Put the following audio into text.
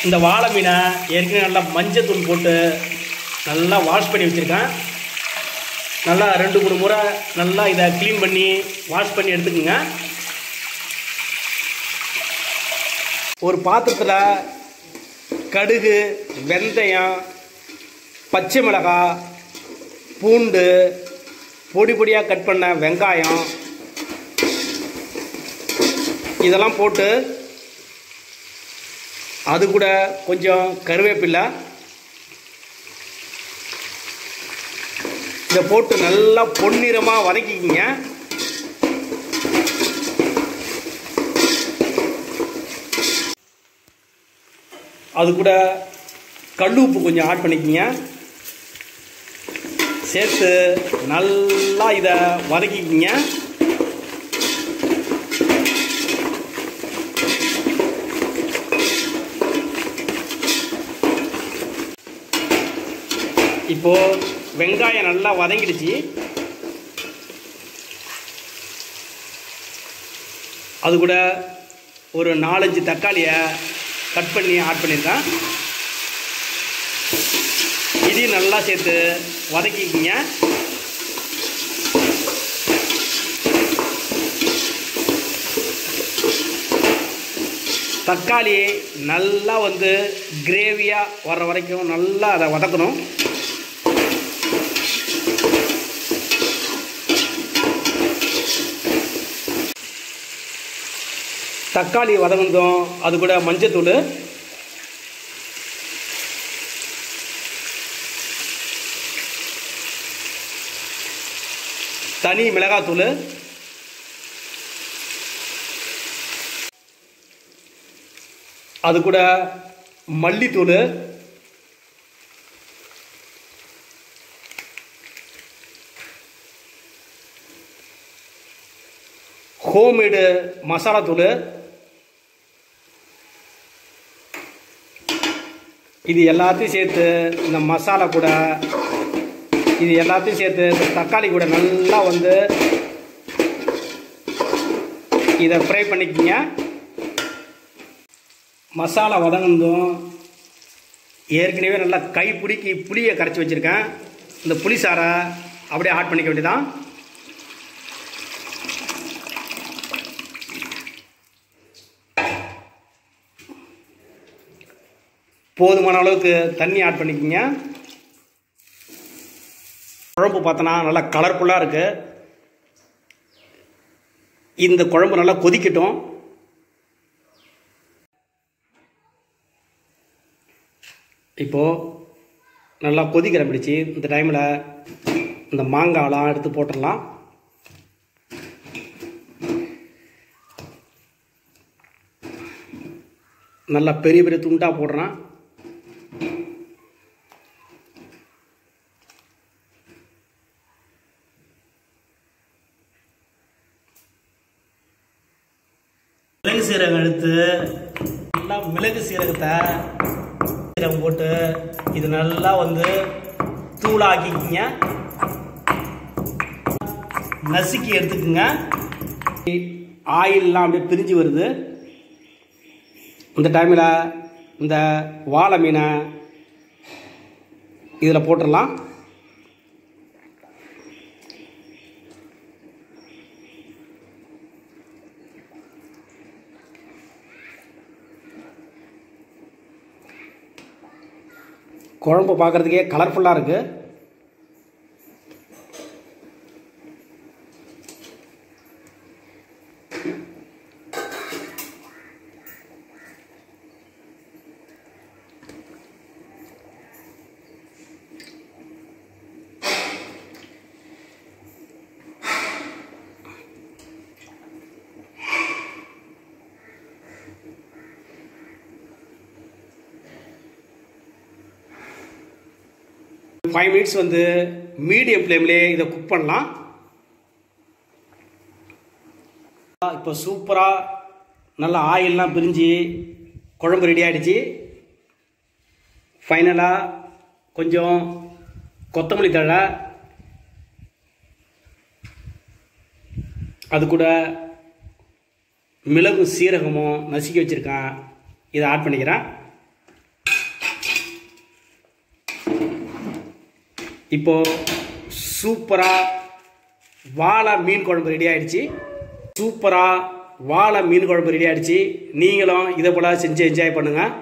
இந்த வாழை மீனை ஏற்கனவே நல்லா மஞ்சள் தூள் போட்டு நல்லா வாஷ் பண்ணி வச்சுருக்கேன். நல்லா 2-3 முறை நல்லா இதை க்ளீன் பண்ணி வாஷ் பண்ணி எடுத்துக்கோங்க. ஒரு பாத்திரத்தில் கடுகு, வெந்தயம், பச்சை மிளகாய், பூண்டு, பொடி பொடியாக கட் பண்ண வெங்காயம் இதெல்லாம் போட்டு அது கூட கொஞ்சம் கருவேப்பிலை இதை போட்டு நல்லா பொன்னிறமாக வதக்கிக்கிங்க. அது கூட கல் உப்பு கொஞ்சம் ஆட் பண்ணிக்கிங்க. சேர்த்து நல்லா இதை வதக்கிக்கிங்க. இப்போது வெங்காயம் நல்லா வதங்கிடுச்சு. அது கூட ஒரு 4-5 தக்காளியை கட் பண்ணி ஆட் பண்ணியிருக்கேன். இதையும் நல்லா சேர்த்து வதக்கிக்கிங்க. தக்காளி நல்லா கிரேவியாக வர்ற வரைக்கும் நல்லா அதை வதக்கணும். தக்காளி வதங்கணும். அது கூட மஞ்சத்தூள், தனி மிளகாத்தூள், அது கூட மல்லித்தூள், ஹோம்மேடு மசாலாத்தூள், இது எல்லாத்தையும் சேர்த்து இந்த மசாலா கூட இது எல்லாத்தையும் சேர்த்து தக்காளி கூட நல்லா இதை ஃப்ரை பண்ணிக்கோங்க. மசாலா வதங்கணும். ஏற்கனவே நல்லா கைப்பிடிக்கு புளியை கரைச்சி வச்சுருக்கேன். இந்த புளி சாறை அப்படியே ஆட் பண்ணிக்க வேண்டியதான். போதுமான அளவுக்கு தண்ணி ஆட் பண்ணிக்கோங்க. குழம்பு பார்த்தோன்னா நல்லா கலர்ஃபுல்லாக இருக்குது. இந்த குழம்பு நல்லா கொதிக்கட்டும். இப்போது நல்லா கொதிக்கிற பிடிச்சி இந்த டைமில் இந்த மாங்காயெலாம் எடுத்து போட்டுடலாம். நல்லா பெரிய பெரிய துண்டாக போடுறேன். மிளகு சீரகம் எடுத்து நல்லா மிளகு சீரகத்தை சீரகம் போட்டு இது நல்லா தூளாக்கிக்கிங்க. நசுக்கி எடுத்துக்குங்க. ஆயிலெலாம் அப்படியே பிரிஞ்சு வருது. இந்த டைமில் இந்த வாழை மீனை இதில் போட்டுடலாம். குழம்பு பார்க்குறதுக்கே கலர்ஃபுல்லாக இருக்குது. ஃபைவ் மினிட்ஸ் மீடியம் ஃப்ளேம்லேயே இதை குக் பண்ணலாம். இப்போ சூப்பராக நல்லா ஆயிலெலாம் பிரிஞ்சு குழம்பு ரெடி ஆகிடுச்சு. ஃபைனலாக கொஞ்சம் கொத்தமல்லி தழை, அது கூட மிளகு சீரகமும் நசுக்கி வச்சுருக்கேன், இதை ஆட் பண்ணிக்கிறேன். இப்போது சூப்பராக வாழை மீன் குழம்பு ரெடி ஆகிடுச்சு. சூப்பராக வாழை மீன் குழம்பு ரெடி ஆகிடுச்சு. நீங்களும் இதை போல் செஞ்சு என்ஜாய் பண்ணுங்கள்.